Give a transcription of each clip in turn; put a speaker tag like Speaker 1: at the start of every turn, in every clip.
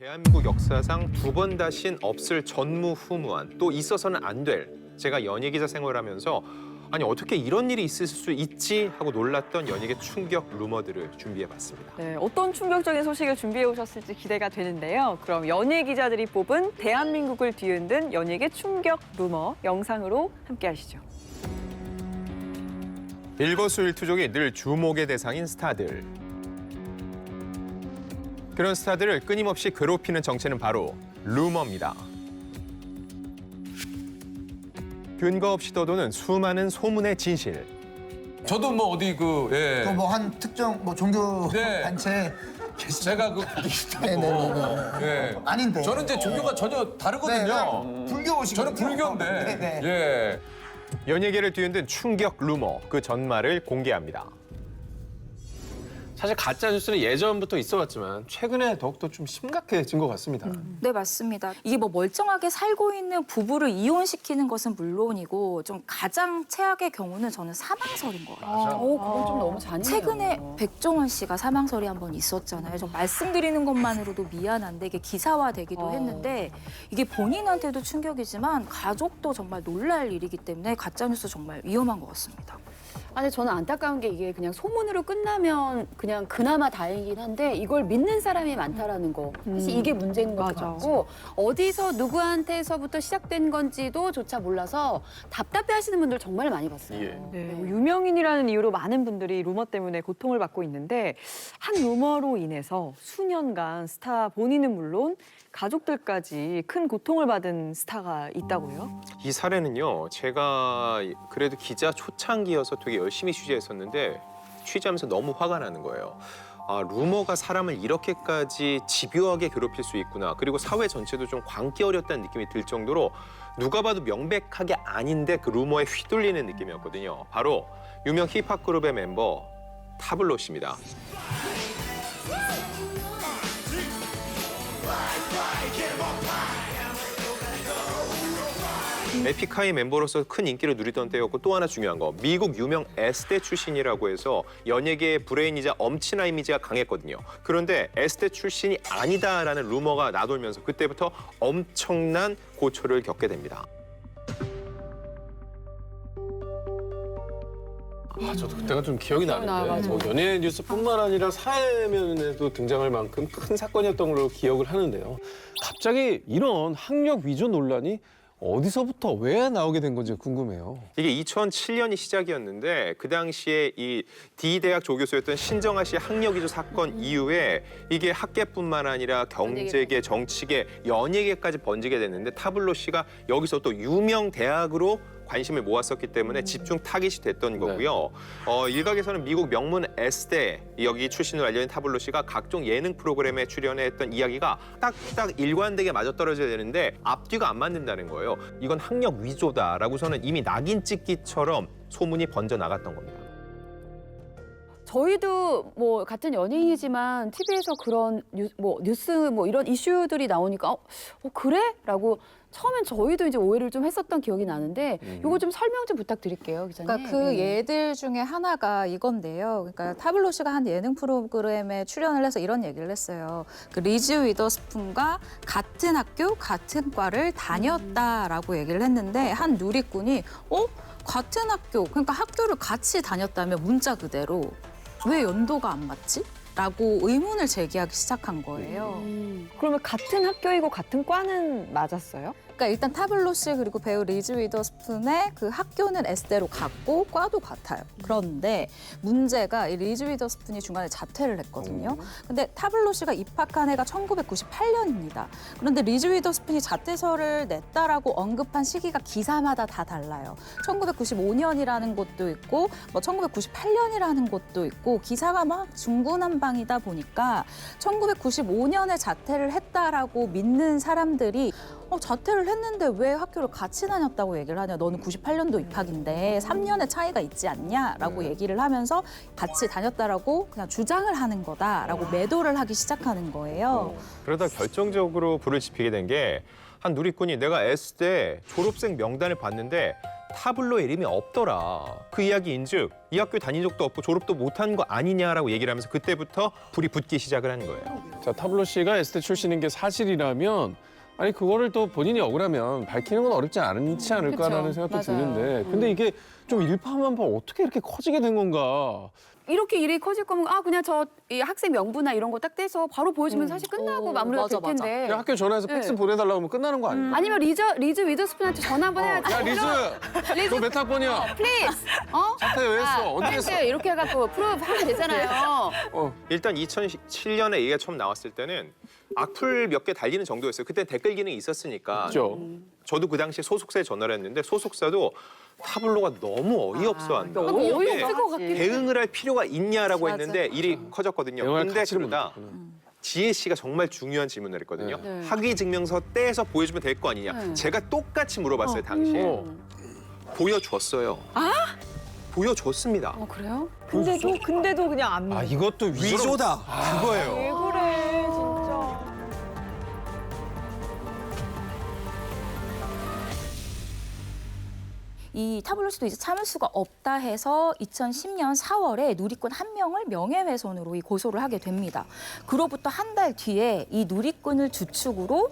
Speaker 1: 대한민국 역사상 두 번 다신 없을 전무후무한, 또 있어서는 안 될, 제가 연예기자 생활하면서 아니 어떻게 이런 일이 있을 수 있지 하고 놀랐던 연예계 충격 루머들을 준비해봤습니다.
Speaker 2: 네, 어떤 충격적인 소식을 준비해 오셨을지 기대가 되는데요. 그럼 연예 기자들이 뽑은 대한민국을 뒤흔든 연예계 충격 루머 영상으로 함께 하시죠.
Speaker 1: 일거수일투족이 늘 주목의 대상인 스타들. 그런 스타들을 끊임없이 괴롭히는 정체는 바로 루머입니다. 근거 없이 떠도는 수많은 소문의 진실.
Speaker 3: 저도 뭐 어디 예.
Speaker 4: 또 뭐 한 특정 뭐 종교
Speaker 3: 네.
Speaker 4: 단체
Speaker 3: 제가 비슷하고.
Speaker 4: 네네네.
Speaker 3: 예.
Speaker 4: 아닌데.
Speaker 3: 저는 이제 종교가 전혀 다르거든요.
Speaker 4: 불교시거든요.
Speaker 3: 저는 불교인데.
Speaker 4: 네네.
Speaker 3: 예.
Speaker 1: 연예계를 뒤흔든 충격 루머, 그 전말을 공개합니다.
Speaker 5: 사실 가짜 뉴스는 예전부터 있어왔지만 최근에 더욱더 좀 심각해진 것 같습니다.
Speaker 6: 네, 맞습니다. 이게 뭐 멀쩡하게 살고 있는 부부를 이혼시키는 것은 물론이고 좀 가장 최악의 경우는 저는 사망설인 것 같아요.
Speaker 2: 그건 좀 너무 잔인해요.
Speaker 6: 최근에 백종원 씨가 사망설이 한 번 있었잖아요. 좀 말씀드리는 것만으로도 미안한데 이게 기사화되기도 했는데 이게 본인한테도 충격이지만 가족도 정말 놀랄 일이기 때문에 가짜뉴스 정말 위험한 것 같습니다.
Speaker 7: 아, 근데 저는 안타까운 게 이게 그냥 소문으로 끝나면 그냥 그나마 다행이긴 한데 이걸 믿는 사람이 많다라는 거. 사실 이게 문제인 것
Speaker 2: 맞아.
Speaker 7: 같고 어디서 누구한테서부터 시작된 건지도 조차 몰라서 답답해 하시는 분들 정말 많이 봤어요.
Speaker 5: 예.
Speaker 2: 네, 뭐 유명인이라는 이유로 많은 분들이 루머 때문에 고통을 받고 있는데 한 루머로 인해서 수년간 스타 본인은 물론 가족들까지 큰 고통을 받은 스타가 있다고요?
Speaker 1: 이 사례는요, 제가 그래도 기자 초창기여서 되게 열심히 취재했었는데 취재하면서 너무 화가 나는 거예요. 아, 루머가 사람을 이렇게까지 집요하게 괴롭힐 수 있구나. 그리고 사회 전체도 좀 광기 어렸다는 느낌이 들 정도로 누가 봐도 명백하게 아닌데 그 루머에 휘둘리는 느낌이었거든요. 바로 유명 힙합 그룹의 멤버 타블로 씨입니다. 에픽하이 멤버로서 큰 인기를 누리던 때였고, 또 하나 중요한 거, 미국 유명 S대 출신이라고 해서 연예계의 브레인이자 엄친아 이미지가 강했거든요. 그런데 S대 출신이 아니다라는 루머가 나돌면서 그때부터 엄청난 고초를 겪게 됩니다.
Speaker 5: 저도 그때가 좀 기억이 나는데
Speaker 7: 맞아.
Speaker 5: 뭐 연예 뉴스뿐만 아니라 사회면에도 등장할 만큼 큰 사건이었던 걸로 기억을 하는데요. 갑자기 이런 학력 위조 논란이 어디서부터 왜 나오게 된 건지 궁금해요.
Speaker 1: 이게 2007년이 시작이었는데 그 당시에 이 D대학 조교수였던 신정아 씨의 학력 위조 사건 이후에 이게 학계뿐만 아니라 경제계, 정치계, 연예계까지 번지게 됐는데 타블로 씨가 여기서 또 유명 대학으로 관심을 모았었기 때문에 집중 타깃이 됐던 거고요. 일각에서는 미국 명문 S대 여기 출신으로 알려진 타블로 씨가 각종 예능 프로그램에 출연했던 이야기가 딱딱 일관되게 맞아떨어져야 되는데 앞뒤가 안 맞는다는 거예요. 이건 학력 위조다라고서는 이미 낙인 찍기처럼 소문이 번져 나갔던 겁니다.
Speaker 7: 저희도 뭐 같은 연예인이지만 TV에서 그런 뉴스 뭐 이런 이슈들이 나오니까 그래? 라고 처음엔 저희도 이제 오해를 좀 했었던 기억이 나는데 이거 좀 설명 좀 부탁드릴게요, 기자님.
Speaker 8: 그러니까 그 예들 중에 하나가 이건데요. 그러니까 타블로 씨가 한 예능 프로그램에 출연을 해서 이런 얘기를 했어요. 그 리즈 위더스푼과 같은 학교, 같은 과를 다녔다라고 얘기를 했는데 한 누리꾼이 같은 학교, 그러니까 학교를 같이 다녔다면 문자 그대로 왜 연도가 안 맞지? 라고 의문을 제기하기 시작한 거예요.
Speaker 2: 그러면 같은 학교이고 같은 과는 맞았어요?
Speaker 8: 그러니까 일단 타블로 씨 그리고 배우 리즈 위더스푼의 그 학교는 S대로 같고 과도 같아요. 그런데 문제가 이 리즈 위더스푼이 중간에 자퇴를 했거든요. 근데 타블로 씨가 입학한 해가 1998년입니다. 그런데 리즈 위더스푼이 자퇴서를 냈다라고 언급한 시기가 기사마다 다 달라요. 1995년이라는 곳도 있고 뭐 1998년이라는 곳도 있고 기사가 막 중구난방이다 보니까 1995년에 자퇴를 했다라고 믿는 사람들이 자퇴를 했는데 왜 학교를 같이 다녔다고 얘기를 하냐. 너는 98년도 입학인데 3년의 차이가 있지 않냐라고 얘기를 하면서 같이 다녔다라고 그냥 주장을 하는 거다라고 매도를 하기 시작하는 거예요.
Speaker 1: 그러다 결정적으로 불을 지피게 된 게 한 누리꾼이 내가 S대 졸업생 명단을 봤는데 타블로에 이름이 없더라. 그 이야기인즉 이 학교 다닌 적도 없고 졸업도 못한 거 아니냐라고 얘기를 하면서 그때부터 불이 붙기 시작을 한 거예요.
Speaker 5: 자, 타블로 씨가 S대 출신인 게 사실이라면 아니 그거를 또 본인이 억울하면 밝히는 건 어렵지 않지 않을까라는
Speaker 7: 그쵸.
Speaker 5: 생각도
Speaker 7: 맞아요.
Speaker 5: 드는데 근데 이게 좀 일파만파 어떻게 이렇게 커지게 된 건가?
Speaker 7: 이렇게 일이 커질 거면 그냥 저 이 학생 명부나 이런 거 딱 떼서 바로 보여주면 사실 끝나고 마무리가
Speaker 8: 맞아,
Speaker 7: 될 텐데.
Speaker 5: 그냥 학교 전화해서 팩스 보내달라고 하면 끝나는 거 아니에요?
Speaker 7: 아니면 리즈 위더스푼한테 전화 한번 해야지.
Speaker 5: 야 리즈, 너 몇 학번이야?
Speaker 7: 플리즈.
Speaker 5: 자퇴 왜 했어? 언제 했어?
Speaker 7: 팩스 이렇게 해갖고 프로브 하면 되잖아요.
Speaker 1: 일단 2007년에 얘기가 처음 나왔을 때는 악플 몇 개 달리는 정도였어요. 그때 댓글 기능이 있었으니까.
Speaker 5: 그렇죠.
Speaker 1: 저도 그 당시에 소속사에 전화를 했는데 소속사도 타블로가 너무 어이없어 한다.
Speaker 2: 너무
Speaker 7: 어이없을 것 같긴 해.
Speaker 1: 대응을 할 필요가 있냐라고 했는데 일이 커졌거든요.
Speaker 5: 대응할
Speaker 1: 근데
Speaker 5: 가치를
Speaker 1: 그러다
Speaker 5: 모르겠구나.
Speaker 1: 지혜 씨가 정말 중요한 질문을 했거든요.
Speaker 7: 네.
Speaker 1: 학위 증명서 떼서 보여주면 될 거 아니냐.
Speaker 7: 네.
Speaker 1: 제가 똑같이 물어봤어요, 당시에. 보여줬어요. 보여줬습니다.
Speaker 7: 그래요?
Speaker 2: 근데도 그냥 안 믿어.
Speaker 5: 이것도
Speaker 1: 위조다. 그거예요.
Speaker 2: 왜 그래 진짜.
Speaker 6: 이 타블로시도 이제 참을 수가 없다 해서 2010년 4월에 누리꾼 한 명을 명예훼손으로 이 고소를 하게 됩니다. 그로부터 한 달 뒤에 이 누리꾼을 주축으로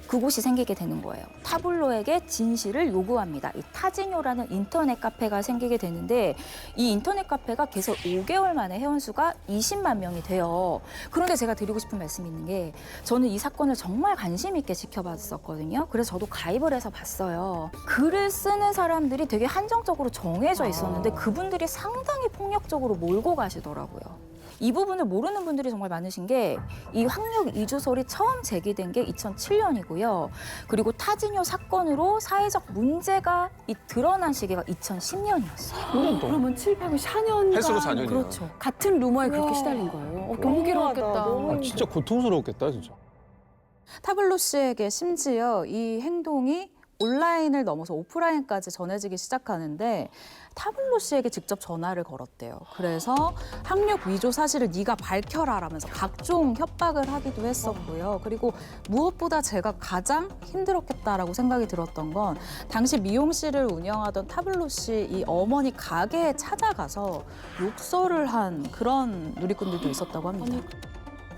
Speaker 6: 그곳이 생기게 되는 거예요. 타블로에게 진실을 요구합니다. 이 타지뇨라는 인터넷 카페가 생기게 되는데 이 인터넷 카페가 개설 5개월 만에 회원수가 20만 명이 돼요. 그런데 제가 드리고 싶은 말씀이 있는 게 저는 이 사건을 정말 관심 있게 지켜봤었거든요. 그래서 저도 가입을 해서 봤어요. 글을 쓰는 사람들이 되게 한정적으로 정해져 있었는데 그분들이 상당히 폭력적으로 몰고 가시더라고요. 이 부분을 모르는 분들이 정말 많으신 게 이 학력 이주설이 처음 제기된 게 2007년이고요. 그리고 타지뇨 사건으로 사회적 문제가 드러난 시기가 2010년이었어요.
Speaker 7: 그러면 7, 8, 4년간
Speaker 5: 횟수로 4년이야.
Speaker 6: 그렇죠.
Speaker 7: 같은 루머에 그렇게 시달린 거예요. 너무 괴로웠겠다.
Speaker 2: 너무
Speaker 5: 아, 진짜 고통스러웠겠다 진짜.
Speaker 8: 타블로 씨에게 심지어 이 행동이 온라인을 넘어서 오프라인까지 전해지기 시작하는데 타블로 씨에게 직접 전화를 걸었대요. 그래서 학력 위조 사실을 네가 밝혀라라면서 각종 협박을 하기도 했었고요. 그리고 무엇보다 제가 가장 힘들었겠다라고 생각이 들었던 건 당시 미용실을 운영하던 타블로 씨 이 어머니 가게에 찾아가서 욕설을 한 그런 누리꾼들도 있었다고 합니다.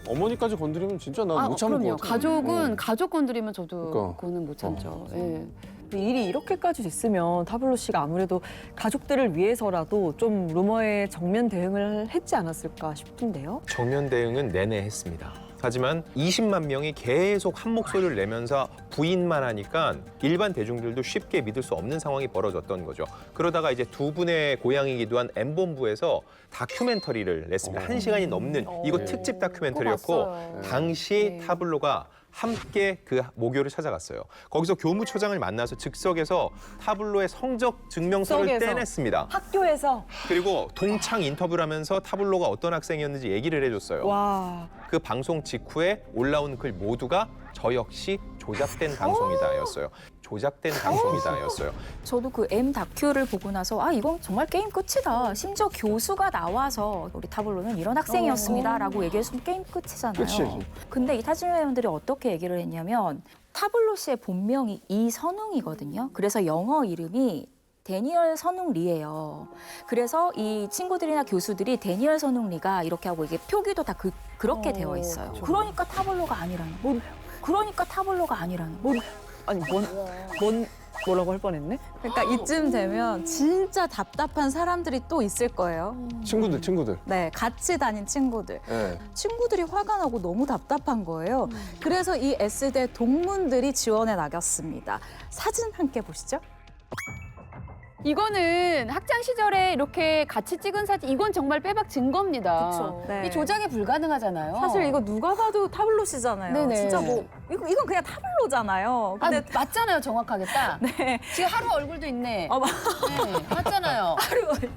Speaker 5: 어머니까지 건드리면 진짜 나 못 참을
Speaker 7: 그럼요.
Speaker 5: 것 같아.
Speaker 7: 가족은 가족 건드리면 저도
Speaker 5: 그러니까.
Speaker 7: 그거는 못 참죠. 예.
Speaker 2: 일이 이렇게까지 됐으면 타블로 씨가 아무래도 가족들을 위해서라도 좀 루머에 정면 대응을 했지 않았을까 싶은데요.
Speaker 1: 정면 대응은 내내 했습니다. 하지만 20만 명이 계속 한 목소리를 내면서 부인만 하니까 일반 대중들도 쉽게 믿을 수 없는 상황이 벌어졌던 거죠. 그러다가 이제 두 분의 고향이기도 한 M본부에서 다큐멘터리를 냈습니다. 1시간이 넘는 이거 특집 다큐멘터리였고
Speaker 7: 봤어요.
Speaker 1: 당시
Speaker 7: 네.
Speaker 1: 타블로가 함께 그 모교를 찾아갔어요. 거기서 교무처장을 만나서 즉석에서 타블로의 성적 증명서를
Speaker 2: 즉석에서.
Speaker 1: 떼냈습니다.
Speaker 2: 학교에서
Speaker 1: 그리고 동창 인터뷰를 하면서 타블로가 어떤 학생이었는지 얘기를 해줬어요.
Speaker 2: 와
Speaker 1: 그 방송 직후에 올라온 글 모두가 저 역시 조작된 방송이다였어요. 조작된 방송이다였어요.
Speaker 6: 저도 그 M 다큐를 보고 나서 이건 정말 게임 끝이다. 심지어 교수가 나와서 우리 타블로는 이런 학생이었습니다라고 얘기했으면 게임 끝이잖아요.
Speaker 5: 끝이지.
Speaker 6: 근데 이 타지뇨 회원들이 어떻게 얘기를 했냐면 타블로 씨의 본명이 이선웅이거든요. 그래서 영어 이름이 데니얼 선웅 리예요. 그래서 이 친구들이나 교수들이 데니얼 선웅 리가 이렇게 하고 이게 표기도 다 그렇게 되어 있어요. 그러니까 타블로가 아니라는 거예요. 그러니까 타블로가 아니라는 거예요.
Speaker 2: 아니 뭐라고 할 뻔했네.
Speaker 8: 그러니까 이쯤 되면 진짜 답답한 사람들이 또 있을 거예요.
Speaker 5: 친구들.
Speaker 8: 네, 같이 다닌 친구들.
Speaker 5: 예.
Speaker 8: 친구들이 화가 나고 너무 답답한 거예요. 그래서 이 S대 동문들이 지원에 나갔습니다. 사진 함께 보시죠.
Speaker 7: 이거는 학창 시절에 이렇게 같이 찍은 사진, 이건 정말 빼박 증거입니다.
Speaker 8: 그쵸. 네.
Speaker 7: 이 조작이 불가능하잖아요.
Speaker 8: 사실 이거 누가 봐도 타블로시잖아요.
Speaker 7: 네네.
Speaker 8: 진짜 뭐 이건 그냥 타블로잖아요. 근데
Speaker 7: 맞잖아요, 정확하게 딱.
Speaker 8: 네.
Speaker 7: 지금 하루 얼굴도 있네.
Speaker 8: 어,
Speaker 7: 네, 맞잖아요.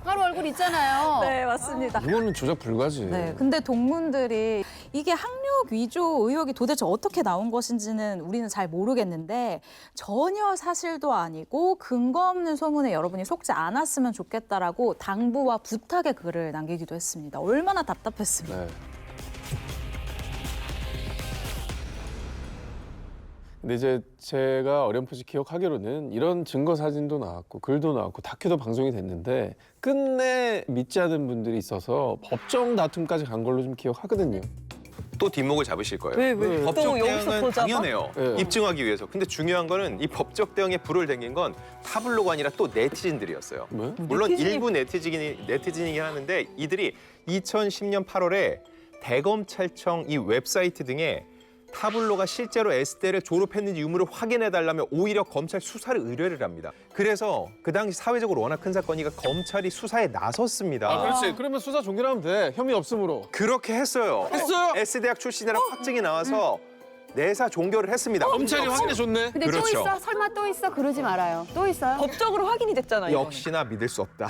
Speaker 7: 하루 얼굴 있잖아요.
Speaker 8: 네, 맞습니다.
Speaker 5: 이거는 조작 불가지.
Speaker 8: 네, 근데 동문들이 이게 학력 위조 의혹이 도대체 어떻게 나온 것인지는 우리는 잘 모르겠는데 전혀 사실도 아니고 근거 없는 소문에 여러분이 속지 않았으면 좋겠다라고 당부와 부탁의 글을 남기기도 했습니다. 얼마나 답답했습니까?
Speaker 5: 네. 근데 이제 제가 어렴풋이 기억하기로는 이런 증거 사진도 나왔고 글도 나왔고 다큐도 방송이 됐는데 끝내 믿지 않은 분들이 있어서 법정 다툼까지 간 걸로 좀 기억하거든요.
Speaker 1: 또 뒷목을 잡으실 거예요.
Speaker 2: 왜?
Speaker 1: 법적
Speaker 2: 또 여기서
Speaker 1: 대응은
Speaker 2: 더 잡아?
Speaker 1: 당연해요.
Speaker 5: 네.
Speaker 1: 입증하기 위해서. 근데 중요한 거는 이 법적 대응에 불을 댕긴 건 타블로가 아니라 또 네티즌들이었어요.
Speaker 5: 왜?
Speaker 1: 물론
Speaker 2: 네티즌이-
Speaker 1: 일부 네티즌이긴 하는데 이들이 2010년 8월에 대검찰청 이 웹사이트 등에 타블로가 실제로 에스테를 졸업했는지 유무를 확인해달라며 오히려 검찰 수사를 의뢰를 합니다. 그래서 그 당시 사회적으로 워낙 큰 사건이니까 검찰이 수사에 나섰습니다.
Speaker 5: 아, 그렇지. 그러면 수사 종결하면 돼. 혐의 없음으로.
Speaker 1: 그렇게 했어요.
Speaker 5: 했어요?
Speaker 1: S대학 출신이라 확증이 나와서 내사 종결을 했습니다.
Speaker 5: 검찰이 확인해 줬네.
Speaker 7: 근데
Speaker 1: 그렇죠.
Speaker 7: 또 있어? 설마 또 있어? 그러지 말아요. 또 있어요?
Speaker 2: 법적으로 확인이 됐잖아요.
Speaker 1: 역시나 믿을 수 없다.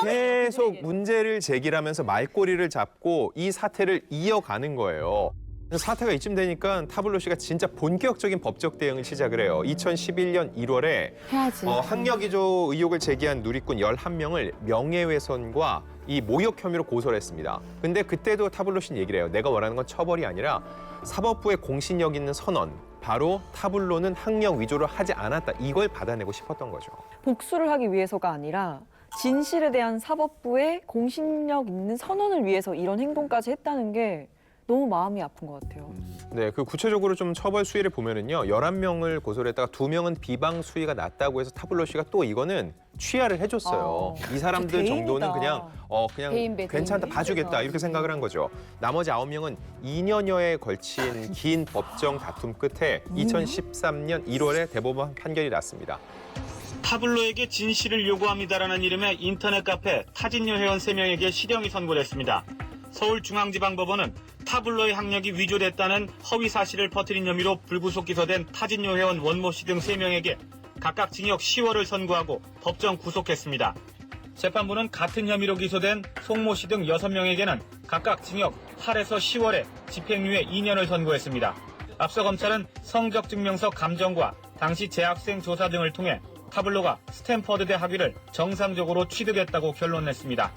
Speaker 1: 계속 문제를 제기하면서 말꼬리를 잡고 이 사태를 이어가는 거예요. 사태가 이쯤 되니까 타블로 씨가 진짜 본격적인 법적 대응을 시작을 해요. 2011년 1월에
Speaker 7: 해야지.
Speaker 1: 학력위조 의혹을 제기한 누리꾼 11명을 명예훼손과 이 모욕 혐의로 고소를 했습니다. 근데 그때도 타블로 씨는 얘기를 해요. 내가 원하는 건 처벌이 아니라 사법부의 공신력 있는 선언, 바로 타블로는 학력 위조를 하지 않았다. 이걸 받아내고 싶었던 거죠.
Speaker 2: 복수를 하기 위해서가 아니라 진실에 대한 사법부의 공신력 있는 선언을 위해서 이런 행동까지 했다는 게 너무 마음이 아픈 것 같아요.
Speaker 1: 네, 그 구체적으로 좀 처벌 수위를 보면은요, 11명을 고소를 했다가 2명은 비방 수위가 낮다고 해서 타블로 씨가 또 이거는 취하를 해줬어요. 이 사람들
Speaker 2: 대인이다.
Speaker 1: 정도는 그냥
Speaker 7: 대인배,
Speaker 1: 괜찮다,
Speaker 7: 대인배.
Speaker 1: 봐주겠다 이렇게 생각을 한 거죠. 나머지 9명은 2년여에 걸친 긴 법정 다툼 끝에 2013년 1월에 대법원 판결이 났습니다.
Speaker 9: 타블로에게 진실을 요구합니다라는 이름의 인터넷 카페 타진요 회원 3명에게 실형이 선고됐습니다. 서울중앙지방법원은 타블로의 학력이 위조됐다는 허위 사실을 퍼뜨린 혐의로 불구속 기소된 타진요 회원 원모 씨 등 3명에게 각각 징역 10월을 선고하고 법정 구속했습니다. 재판부는 같은 혐의로 기소된 송모 씨 등 6명에게는 각각 징역 8에서 10월에 집행유예 2년을 선고했습니다. 앞서 검찰은 성적증명서 감정과 당시 재학생 조사 등을 통해 타블로가 스탠퍼드대 학위를 정상적으로 취득했다고 결론냈습니다.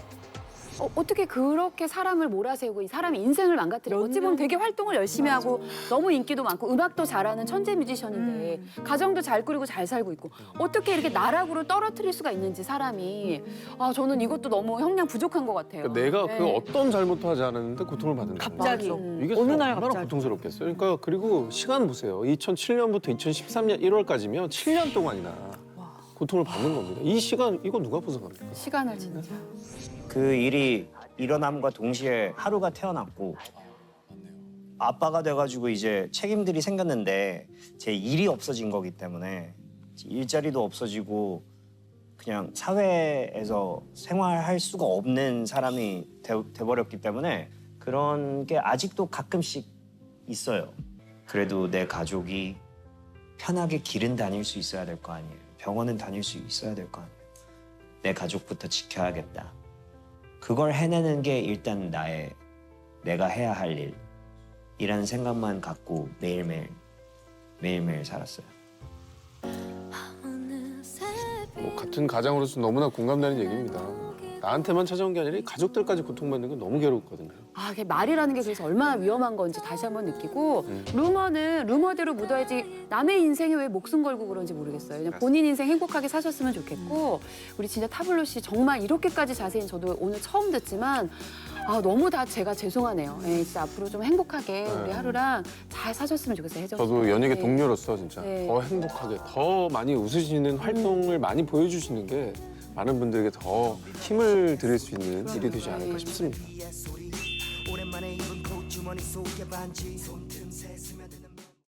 Speaker 7: 어떻게 그렇게 사람을 몰아세우고 이 사람의 인생을 망가뜨려. 어찌 보면 되게 활동을 열심히 하고 너무 인기도 많고 음악도 잘하는 천재 뮤지션인데 가정도 잘 꾸리고 잘 살고 있고 어떻게 이렇게 나락으로 떨어뜨릴 수가 있는지 사람이. 아, 저는 이것도 너무 형량 부족한 것 같아요.
Speaker 5: 그러니까 내가
Speaker 7: 네.
Speaker 5: 그 어떤 잘못도 하지 않았는데 고통을 받는 거예요.
Speaker 2: 갑자기.
Speaker 5: 이게
Speaker 2: 어느 날
Speaker 5: 얼마나
Speaker 2: 갑자기.
Speaker 5: 고통스럽겠어요. 그러니까 그리고 시간 보세요. 2007년부터 2013년 1월까지면 7년 동안이나 고통을 받는 겁니다. 이 시간 이거 누가 보상합니까?
Speaker 7: 시간을 진짜.
Speaker 10: 그 일이 일어남과 동시에 하루가 태어났고 아빠가 돼가지고 이제 책임들이 생겼는데 제 일이 없어진 거기 때문에 일자리도 없어지고 그냥 사회에서 생활할 수가 없는 사람이 돼버렸기 때문에 그런 게 아직도 가끔씩 있어요. 그래도 내 가족이 편하게 길은 다닐 수 있어야 될 거 아니에요. 병원은 다닐 수 있어야 될 거 아니에요. 내 가족부터 지켜야겠다. 그걸 해내는 게 일단 내가 해야 할 일이라는 생각만 갖고 매일매일 살았어요.
Speaker 5: 뭐 같은 가장으로서 너무나 공감되는 얘기입니다. 나한테만 찾아온 게 아니라 가족들까지 고통받는 건 너무 괴롭거든요.
Speaker 7: 아, 이게 말이라는 게 그래서 얼마나 위험한 건지 다시 한번 느끼고 루머는 루머대로 묻어야지 남의 인생에 왜 목숨 걸고 그런지 모르겠어요. 그냥 본인 인생 행복하게 사셨으면 좋겠고 우리 진짜 타블로 씨 정말 이렇게까지 자세히 저도 오늘 처음 듣지만 아, 너무 다 제가 죄송하네요. 예, 진짜 앞으로 좀 행복하게 우리 하루랑 잘 사셨으면 좋겠어요. 혜정 씨.
Speaker 5: 저도 연예계
Speaker 7: 네.
Speaker 5: 동료로서 진짜
Speaker 7: 네.
Speaker 5: 더 행복하게 더 많이 웃으시는 활동을 많이 보여주시는 게 많은 분들에게 더 힘을 드릴 수 있는 일이 되지 않을까 싶습니다.
Speaker 11: 오랜만에 입은 콧주머니 속에 반지